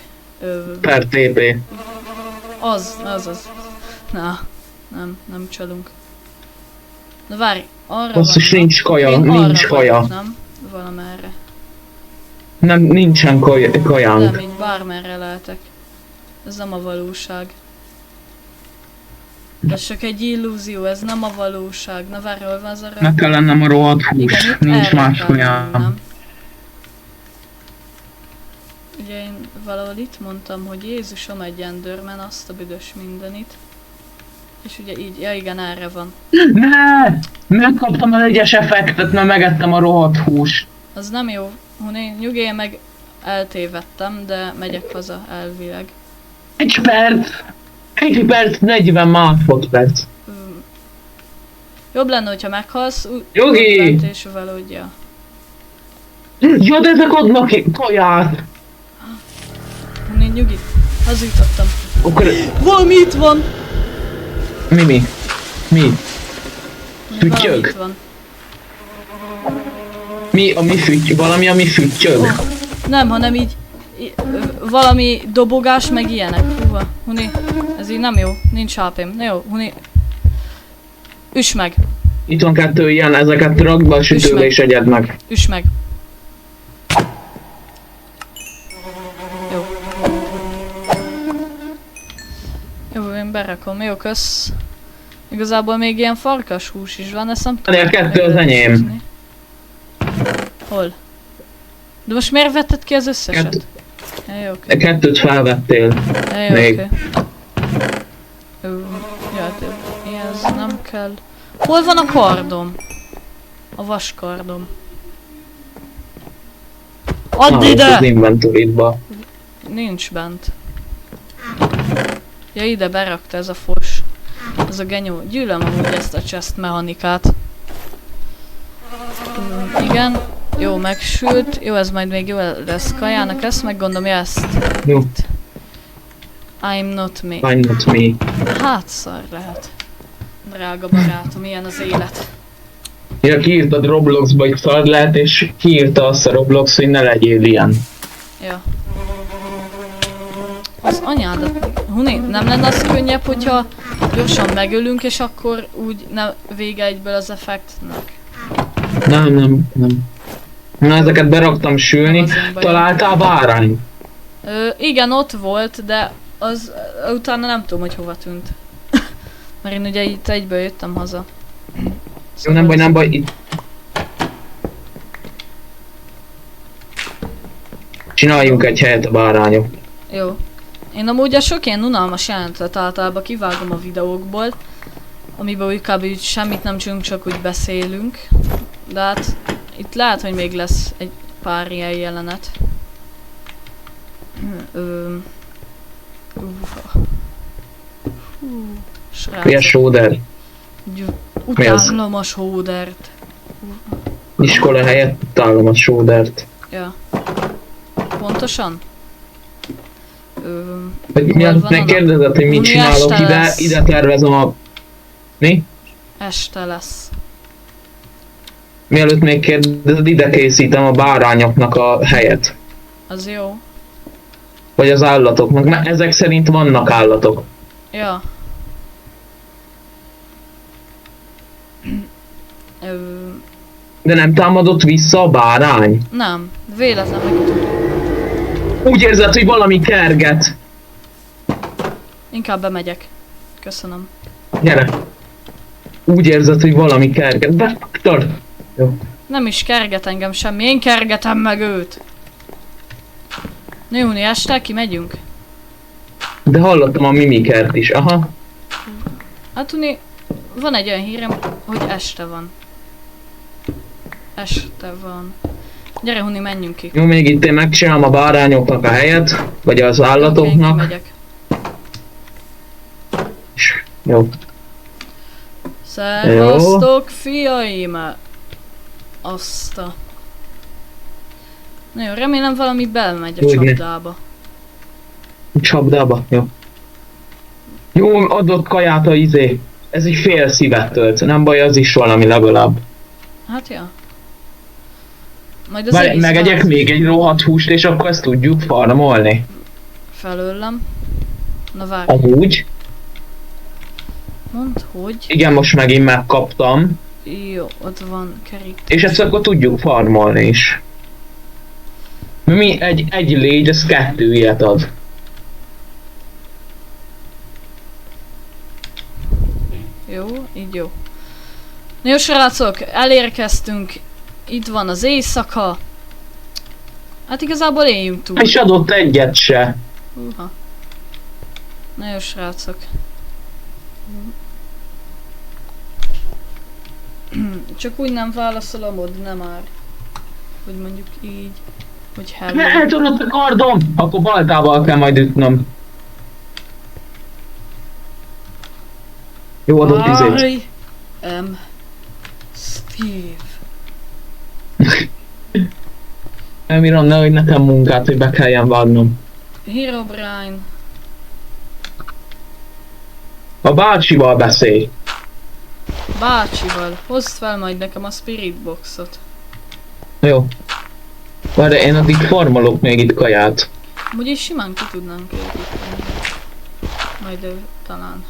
Per TP. Az. Na, nem csalunk. Na várj, arra Basszus, vannak. nincs kaja, Én nincs arra kaja. vagyok, nem? Valamerre. Nem, nincsen Nem, kajánk. így bármerre lehetek. Ez nem a valóság. Ez csak egy illúzió, ez nem a valóság. Na várj, hol van az arra? Meg kell lennem a rohadt hús, Igen, itt nincs erre más kell kajám. mennem. Ugye én valahol itt mondtam, hogy Jézusom egy Enderman, azt a büdös mindenit. És ugye így, ja igen, erre van. Ne! Megkaptam az egyes effektet, mert megettem a rohadt hús. Az nem jó. Huni, nyugodj meg, eltévedtem, de megyek haza elvileg. 1 perc! 1 perc, 40 másodperc. Jobb lenne, hogyha meghalsz, Jogi! és valahogy, ja. Ja, de ezek adnak kaját! Huni, nyugi. Hazudtottam. Akkor Valami itt van! mi? Mi? Valami Füttyög? itt van. Mi a mi füttyög? Valami ami füttyög? Nem, hanem így valami dobogás, meg ilyenek. Húha, Huni, ez így nem jó. Nincs HP-m. Na jó, Huni. Üss meg, Itt van 2 ilyen, ezeket rakd be a sütőbe meg. és egyed meg. üss meg. Jó. Jó, én berakom. Jó, kösz. Igazából még ilyen farkas hús is van, ezt nem Ennél 2 az enyém. Hol? De most miért vetted ki az összeset? Ja, jó, oké. 2-t felvettél. Ja, jó, Még. oké. Ja, de ez nem kell. Hol van a kardom? A vaskardom. Add Az ide! inventory-ba. Nincs bent. Ja, ide berakta ez a fos. Ez a genyó. Gyűlöm amúgy ezt a chest mechanikát. Igen. Jó, megsült. Jó, ez majd még jó lesz kajának. Ezt meggondolom, ezt. Jó, I'm not me. I'm not me. Hát szar lehet. Drága barátom, ilyen az élet. Ja, kiírtad Robloxba, hogy szar lehet, és kiírta azt a Roblox, hogy ne legyél ilyen. Ja. Az anyádat... Huni, nem lenne az könnyebb, hogyha gyorsan megölünk, és akkor úgy vége egyből az effektnek? Nem. Na, ezeket beraktam sülni. Nem az én bajom. Találtál bárány? Igen, ott volt, de az utána nem tudom, hogy hova tűnt. Mert én ugye itt egyből jöttem haza. Jó, nem baj, itt. Csináljunk egy helyet a bárányok. Jó. Én amúgy a sok ilyen unalmas jelentet általában kivágom a videókból, amiben úgy kb. Úgy semmit nem csinálunk, csak úgy beszélünk. De hát itt lehet, hogy még lesz egy pár ilyen jelenet. Fia Srácok. Sóder. Mi az? Utálom a sódert. Iskola helyett utálom a sódert. Ja. Pontosan? Hogy hol miatt van megkérdezed, hogy mit Ami csinálok este ide, lesz. ide tervezem a... Mi? Este lesz. Mielőtt még kérdezed, ide készítem a bárányoknak a helyet. Az jó. Vagy az állatoknak, mert ezek szerint vannak állatok. Ja. Ö, De nem támadott vissza a bárány? nem, véletlenül Úgy érzed, hogy valami kerget. inkább bemegyek. Köszönöm. Gyere. Úgy érzed, hogy valami kerget. Befaktad. Jó. Nem is kerget engem semmi, én kergetem meg őt. Néuni este kimegyünk? De hallottam a mimikert is, aha. Hát Uni, van egy olyan hírem, hogy este van. Este van. Gyere Huni, menjünk ki. Jó, még itt én megcsinálom a bárányoknak a helyet, vagy az Én állatoknak. kimegyek. Jó. Szervasztok, fiaim! Azt a... Na jó, remélem valami belmegy a Úgy ne. csapdába. Csapdába, jó. Jó, adott kaját a izé. Ez egy fél szívet tölt, nem baj, az is valami legalább. Hát ja. Majd az Várj, egész megegyek ház még egy rohadt húst, és akkor ezt tudjuk farmolni. felőlem. Na várj, Amúgy. mondd, hogy... Igen, most megint megkaptam. Jó, ott van kerítés. És ezt akkor tudjuk farmolni is. Mi egy légy, ez 2 ilyet ad. Jó, így jó. Na jó srácok, elérkeztünk. Itt van az éjszaka. Hát igazából éljünk túl. És adott egyet se. Húha. Na jó srácok. Csak úgy nem válaszolom, ott nem már. Hogy mondjuk így. Hogy hello. Eltudott a kardom! Akkor baltával kell majd ütnöm. Jó, adott izét. I am Steve. Nem írom, nehogy nekem munkát, hogy be kelljen várnom. Herobrine. A bácsival beszélj. Bácsival. Hozd fel majd nekem a Spirit Boxot. Jó. Várj, én addig formolok még itt kaját. Amúgy is simán ki tudnánk építeni. Majd ő talán.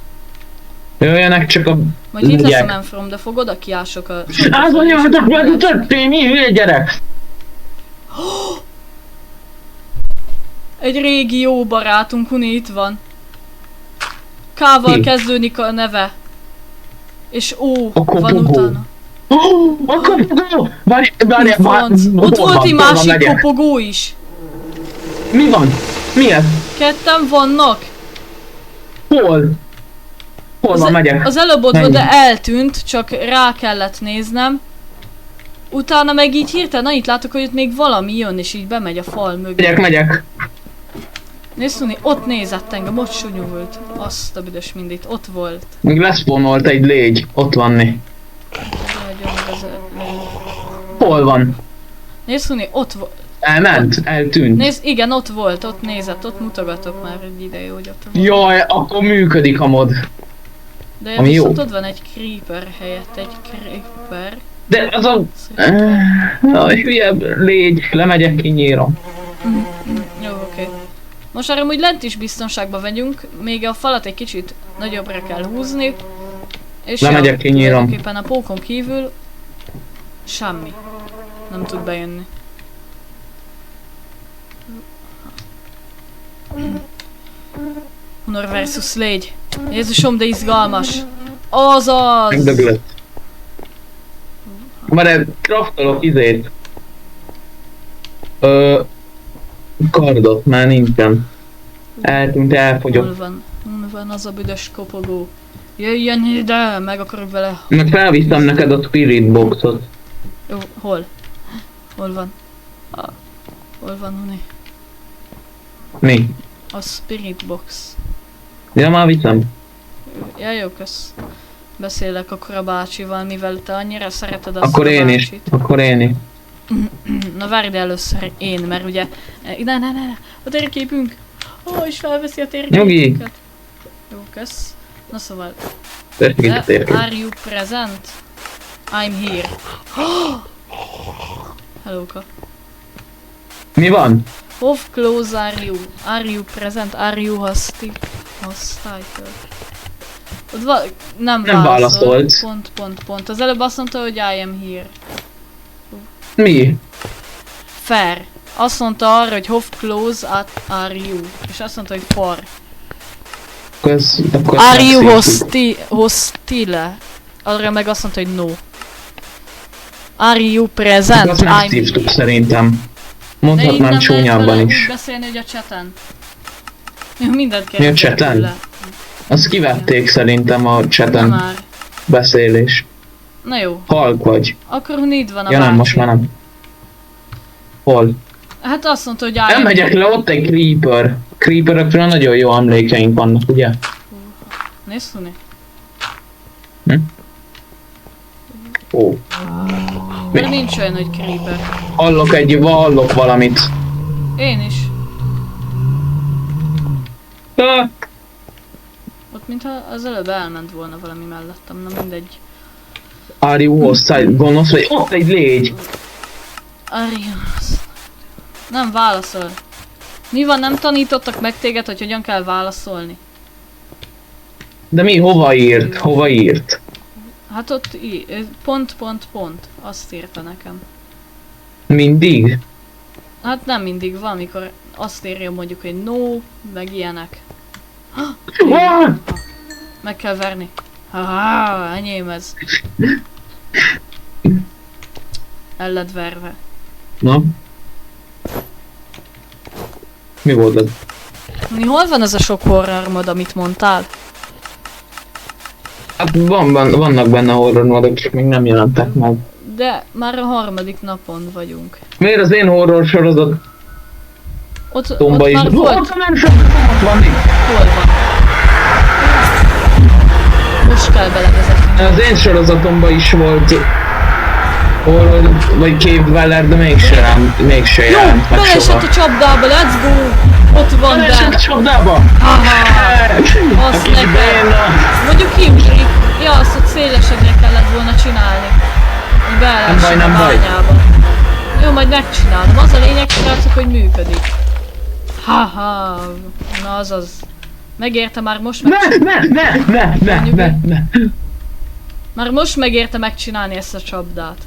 Jöjjenek csak a... Majd itt lesz a Legyek. Manfrom, de fogod a kiások a... Az anyátok meg történni, hülye gyerek! Egy régi jó barátunk, Uni itt van. K-val Ki? kezdődik a neve. És ó, A van kopogó. utána. A kopogó! Várj, Franc. Ott volt egy másik kopogó is. Mi van? Mi ez? Ketten vannak. Hol? Hol van, megyek? Az előbb ott volt, Menj. de eltűnt, csak rá kellett néznem. Utána meg így hirtelen annyit látok, hogy ott még valami jön, és így bemegy a fal mögé. Megyek. Nézd, Uni, ott nézett engem, ott sunyult. Azt a büdös mindit, ott volt. Még leszponolt egy légy. Ott van né. Nagyon meg az Hol van? Nézd, Uni, ott volt. Elment? Eltűnt? Nézd, igen, ott volt, ott nézett, ott mutogatok már egy ideje, hogy ott van. Jaj, akkor működik a mod. De ami viszont jó. ott van egy creeper helyett, egy creeper. De az a... Jaj, hülye légy. Lemegyek, kinyírom. Jó, oké. Most arra úgy lent is biztonságba vegyünk, még a falat egy kicsit nagyobbra kell húzni. És Lemegyek, kinyírom. tulajdonképpen a pókon kívül semmi nem tud bejönni. Honor versus légy. Jézusom, de izgalmas. Azaz! Megdöglött. Már kraftolok izét. Kardot, már nincsen. Eltűnt, elfogyott. Hol van az a büdös kopogó? Jöjjön ide, meg akarok vele. Meg felviszem neked a Spirit Boxot. Jó, hol? Hol van? Hol van, Huni? Mi? A Spirit Box. Ja, már viszem. Ja, jó, kösz. beszélek akkor a bácsival, mivel te annyira szereted azt Akkor a én is. bácsit. Akkor én is. Na várj, de először én, mert ugye... Ne, a térképünk! Ó, és felveszi a térképünket. Jó, kösz. Na szóval... Tessék itt a térkép. Are you present? I'm here. Hellóka. Mi van? How close are you? Are you present? Are you hostile? Ott nem Nem válaszolt. Pont. Az előbb azt mondta, hogy I am here. Mi? Fair. Azt mondta arra, hogy how close are you? És azt mondta, hogy far. Akkor Are you megszívtuk. hostile? Arra meg azt mondta, hogy no. Are you present? Azt megszívtuk szerintem. De így Mondhatnám nem csúnyábban lehet is. úgy beszélni, hogy a chaten. Mindent Mi a kell chaten? tőle. Azt kivették szerintem a Na chaten már. beszélés. Na jó. Halk vagy. Akkor itt van a Ja nem, bácsi. most már nem. Hol? Hát azt mondta, hogy Nem megyek le, ott egy creeper. Creeperekről nagyon jó emlékeink vannak, ugye? Nézd, Huni. Ó. Mert nincs olyan, hogy creeper. Hallok valamit. Én is. Ah, Ott mintha az előbb elment volna valami mellettem, na mindegy. Are you hostile? Gonosz vagy? Ott egy légy! Arias. Nem válaszol. Mi van, nem tanítottak meg téged, hogy hogyan kell válaszolni? De mi? Hova írt? Hova írt? Hát ott pont. Azt írta nekem. Mindig? Hát nem mindig, valamikor azt írja mondjuk, hogy no, meg ilyenek. Ah! Meg kell verni. Haha, enyém ez. El lett verve. Na? Mi volt az? Hol van az a sok horror-mod, amit mondtál? Hát vannak benne horror modok, csak még nem jelentek meg. De már a harmadik napon vagyunk. Miért az én horror sorozat Ott tomba is? már volt. Ott nem sok, ott van még. Hol van? Most kell belevezetni. Az én sorozatomban is volt horror, vagy Cave Dweller, de mégse Jó, jelent meg beleesett soha. a csapdába, let's go! Ott van Beleesett a be. csapdába! Aha, azt Kis neked. béna! Mondjuk kiugrik. Ja, azt ott szélesedre kellett volna csinálni. Hogy beleessen Nem a baj. bányába. Jó, majd megcsinálom. Az a lényeg, srácok, hogy működik. Haha, na azaz. Megérte már most Ne! Már most megérte megcsinálni ezt a csapdát.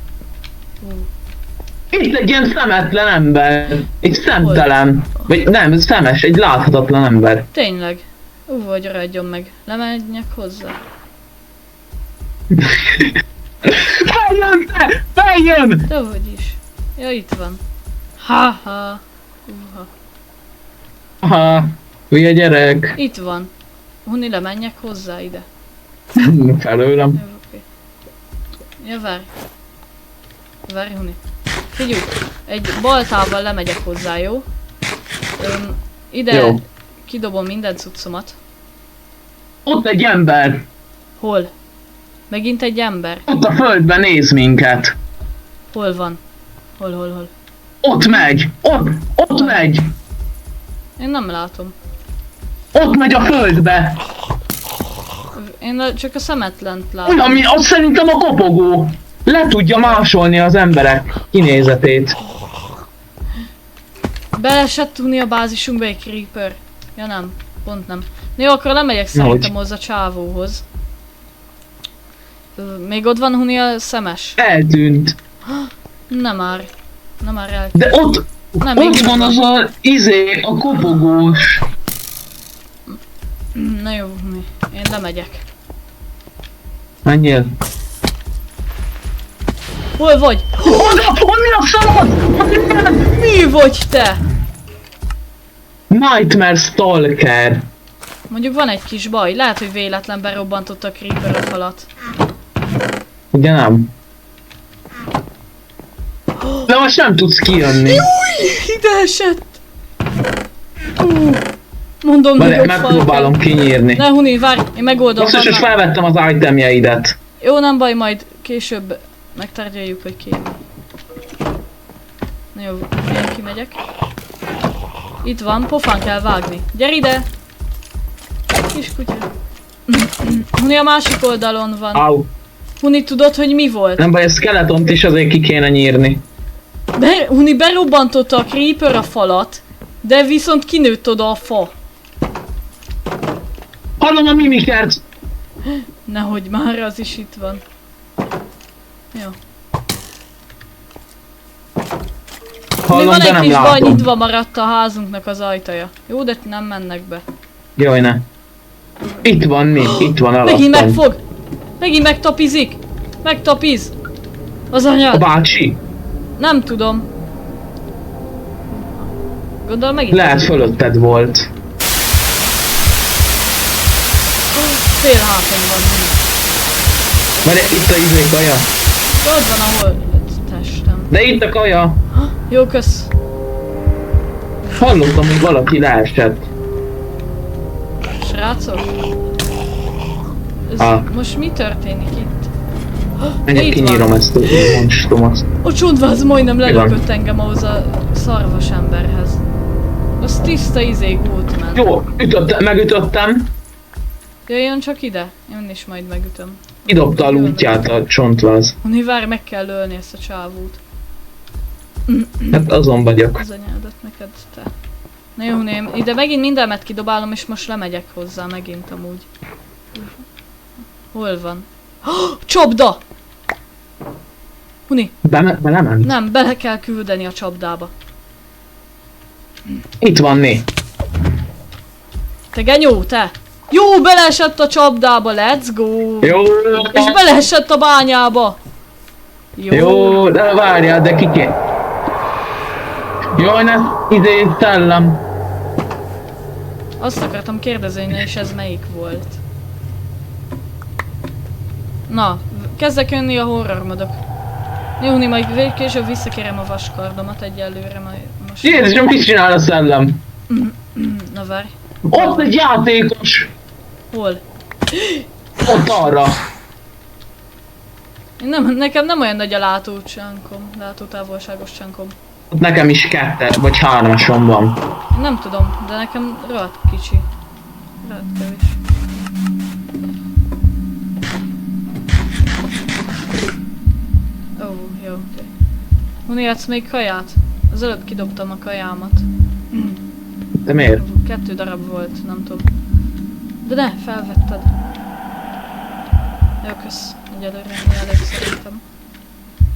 Itt egy ilyen szemetlen ember. Egy szemtelen. Vagy nem, szemes, egy láthatatlan ember. Tényleg. Vagy ragyjon meg. Lemenjek hozzá. Feljön te! Feljön! Dehogy is. Ja, itt van. Haha. Aha, hülye gyerek. Itt van. Huni, lemenjek hozzá ide. Felőlem. Jó, oké. Ja, várj. Várj, Huni. Figyelj, egy baltával lemegyek hozzá, jó? Ide Jó. kidobom minden cuccomat. Ott egy ember. Hol? Megint egy ember? Ott a földben néz minket. Hol van? Hol? Ott megy. Ott megy. Én nem látom. Ott megy a földbe. Én csak a szemetlent látom. Olyan, azt szerintem a kopogó. Le tudja másolni az emberek kinézetét. Beleesett tudni a bázisunkba egy creeper. Ja nem, pont nem. Jó, akkor lemegyek szerintem hozzá a csávóhoz. Még ott van Huni a szemes? Eltűnt. Nem már. Nem már el. De ott Nem, még ott itt van az a a kopogós. Na jó, Huni. Én lemegyek. Menjél. Hol vagy? Hol mi a szarad? Mi vagy te? Nightmare Stalker. Mondjuk van egy kis baj. Lehet, hogy véletlen berobbantott a creeper a falat. Ugye nem? De most nem tudsz kijönni. Ide esett! Mondom, Várj, nagyobb fal megpróbálom kell. kinyírni. Ne Huni, várj, én megoldom. Basszus, és felvettem az itemjeidet. Jó, nem baj, majd később megtárgyaljuk, hogy kéne. Na jó, én kimegyek. Itt van, pofán kell vágni. Gyere ide! Kis kutya. Huni a másik oldalon van. Au. Huni, tudod, hogy mi volt? Nem baj, a skeletont is azért ki kéne nyírni. Huni berobbantotta a creeper a falat, de viszont kinőtt oda a fa. Hallom a mimikert! Nehogy már, az is itt van. Jó. Hallom, Van de egy nem kis baj, látom. nyitva maradt a házunknak az ajtaja. Jó, de nem mennek be. Jaj, ne. Itt van mi? Itt van Megint alattam. megfog! Megint megtapizik! Megtapiz! Az A anyád! bácsi? Nem tudom. Gondolom megint. Lehet fölötted volt. Fél háton van. Várj, itt a izé kaja. Ott van, ahol testem. De itt a kaja. Jó, kösz. Hallottam, hogy valaki leesett. Srácok? Ez most mi történik itt? Menjek, Itt kinyírom van. ezt a monstrumot. A csondváz majdnem van? lelökött engem ahhoz a szarvas emberhez. Az tiszta volt ment. Jó, megütöttem. Jöjjön csak ide, én is majd megütöm. Kidobta a lútját a csontváz. Huni, várj, meg kell ölni ezt a csávót. Hát azon vagyok. Az anyádat neked, te. Na jó, Huni, ide megint mindenmet kidobálom, és most lemegyek hozzá megint amúgy. Hol van? Csapda! Huni, Belement? nem, bele kell küldeni a csapdába. Itt van né. Te genyó, te! Jó, beleesett a csapdába, let's go! Jó. És beleesett a bányába! Jó, de várjál, de kiké. Jaj, ne, izé, szellem. Azt akartam kérdezni, és ez melyik volt? Na, kezdek jönni a horror modok. Jó, Huni, majd később visszakérem a vaskardomat egyelőre, majd most... Jézusom, mit csinál a szellem? Na várj. Ott egy játékos. Hol? Ott arra. Nekem nem olyan nagy a látócsankom, látótávolságos csankom. Ott nekem is 2 vagy 3-asom van. Én nem tudom, de nekem rohadt kicsi. Rohadt kevés. Ó, jó. Huni, adsz még kaját? Az előbb kidobtam a kajámat. De miért? 2 darab volt, nem tudom. De ne, felvetted. Jó, kösz. Egyelőre ennyi elég szerintem.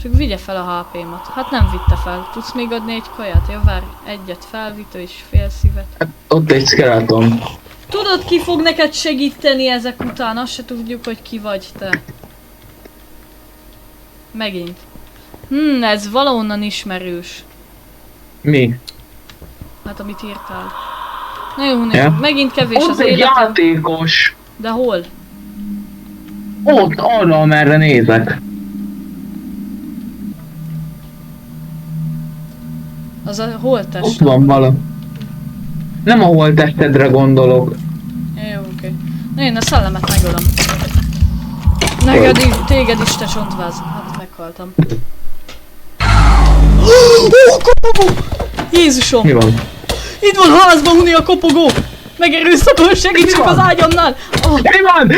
Csak vigye fel a HP-mat. Hát nem vitte fel. Tudsz még adni egy kaját? Ja, várj. Egyet felvitt, és fél szívet. Hát ott egy skeleton. Tudod, ki fog neked segíteni ezek után? Azt se tudjuk, hogy ki vagy te. Megint. Ez valahonnan ismerős. Mi? Hát amit írtál. Na jó, Ja. megint kevés Ott az egy életem. játékos. De hol? Ott, arra, amerre nézek. Az a holttest. Ott van vala. Nem a holttestedre gondolok. Jó, oké. Na én a szellemet megölöm. Téged is, te csontváz. Hát meghaltam. Jézusom! Mi van? Itt van a házban, Huni, a kopogó! Megerőszakol, segítsük az ágyamnál! Mi van?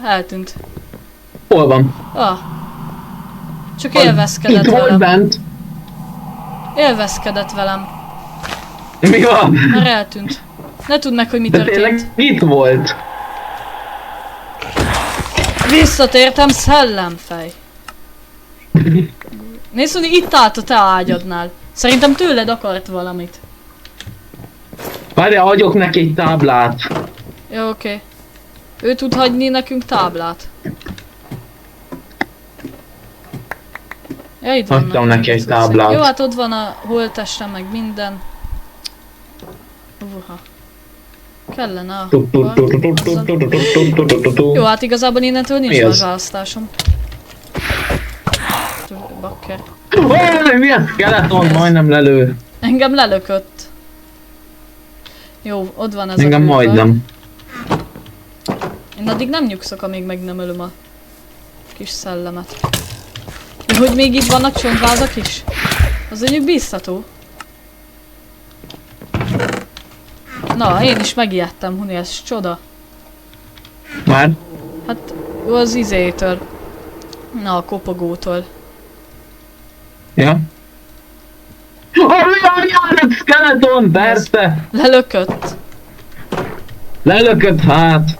Eltűnt. Hol van? Csak élvezkedett Itt volt velem. bent. Élvezkedett velem. Mi van? Már eltűnt. Ne tudd meg, hogy mi De történt. tényleg itt volt. Visszatértem, szellemfej. Nézd, Huni, itt állt a te ágyadnál. Szerintem tőled akart valamit. Várjál, hagyok neki egy táblát. Jó, oké. Ő tud hagyni nekünk táblát. Ja, itt vannak. Hagytam neki egy táblát. Jó, hát ott van a holttestem, meg minden. Uha. Kellene a Jó, hát igazából innentől nincs Mi az? választásom. Bakker. Mi a skeleton? Majdnem lelő. Engem lelökött. Jó, ott van ez Engem a kőkar. majdnem. Én addig nem nyugszok, amíg meg nem ölöm a kis szellemet. De hogy még itt vannak csontvázak is? Az mondjuk bíztató. Na, én is megijedtem, Huni, ez csoda. Már? Hát, az izétől. Na, a kopogótól. Ja? Jaj, skeleton, persze! Lelökött. Lelökött hát!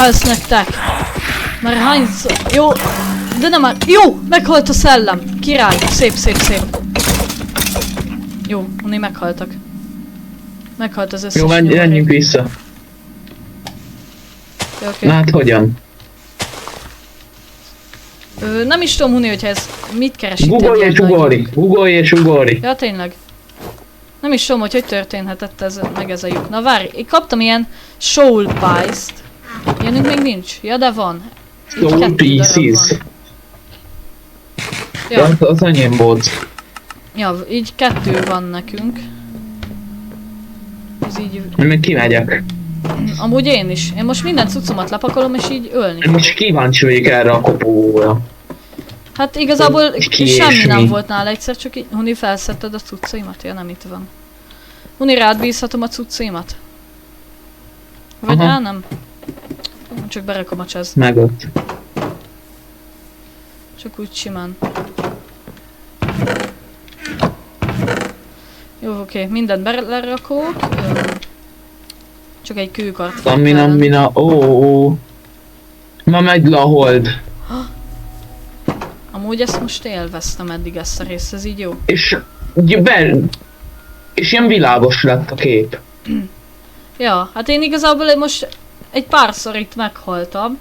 Ezt nektek! Már hányszor... Jó, de nem már... Jó! Meghalt a szellem! Király! Szép, szép, szép. Jó, Huni, meghaltak. Meghalt az összes Jó, menjünk vissza. Jó, oké. Na hát hogyan? Nem is tudom, Huni, hogyha ez mit keres itt. Googolj és ugorj! Googolj és ugorj! Ja, tényleg. Nem is tudom, hogy történhetett ez, meg ez a lyuk. Na várj, én kaptam ilyen soul pies-t. Ilyenünk még nincs. Ja, de van. Így Soul 2 darab pieces. van. Ja, Ja, az enyém volt. ja, így 2 van nekünk. Ez így... Én még kimegyek. Amúgy én is. Én most minden cuccomat lepakolom, és így ölni Én fogok. most kíváncsi vagyok erre a kopogóra. Hát igazából Ki semmi és nem mi? volt nála, egyszer csak így... Huni, felszedted a cuccaimat? Ja, nem itt van. Huni, rád bízhatom a cuccaimat? Vagy Aha. nem? Csak berakom a cseszt. Meg ott. Csak úgy simán. Jó, oké, mindent belerakok. Csak egy kőkart. fog kelleni. Mina, ó. Ma megy le a hold. Amúgy ezt most élveztem eddig ezt a részt, ez így jó. És és ilyen világos lett a kép. Ja, hát én igazából most egy párszor itt meghaltam.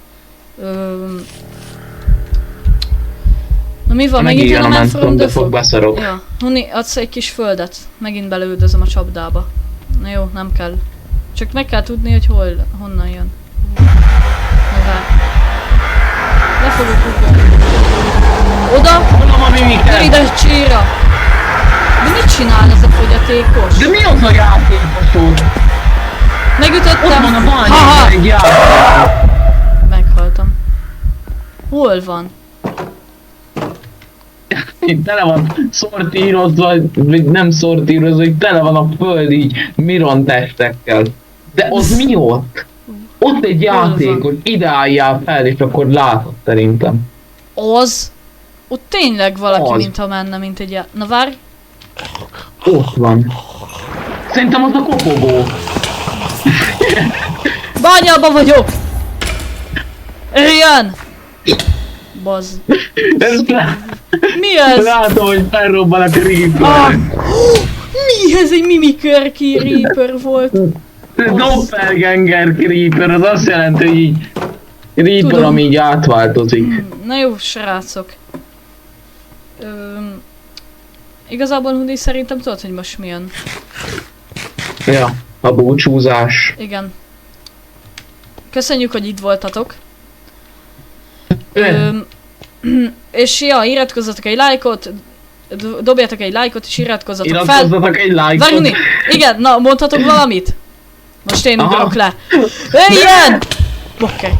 Na mi van, megint jön a Man from the fog Fog? beszarok. Ja, Huni, adsz egy kis földet. Megint beleüldözöm a csapdába. Na jó, nem kell. Csak meg kell tudni, hogy honnan jön. Na vár. Le fogok ugrani. Oda, Mondom a mimiket! gyere ide, csíra! De mit csinál ez a fogyatékos? De mi az a játékosod? Megütöttem! Ott van a Haha! bányában egy játék. Meghaltam. Hol van? Itt tele van szortírozva, vagy nem szortírozva, itt tele van a föld így miron testekkel. De ott mi ott? Ott egy játékos, ide álljál fel, és akkor látod szerintem. Az? Ott tényleg valaki, Az. mintha menne, mint egy Na várj! Ott van. Szerintem az a kopogó. Bányában vagyok! Ilyen! Bazd. Mi ez? Látom, hogy felrobban a creeper. Mi ez? Egy Mimikör Reaper volt. Doppelganger creeper, az azt jelenti, hogy így Reaper, Tudom. ami így átváltozik. Na jó, srácok. Igazából, Hudi, szerintem tudod, hogy most mi jön. Ja, a búcsúzás. Igen. Köszönjük, hogy itt voltatok. És ja, iratkozzatok egy lájkot, dobjatok egy lájkot és iratkozzatok fel. Iratkozzatok egy lájkot. Várjunk, igen, na mondhatok valamit? Most én Aha. ugrok le. Ilyen! Bokker.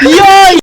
Jaj!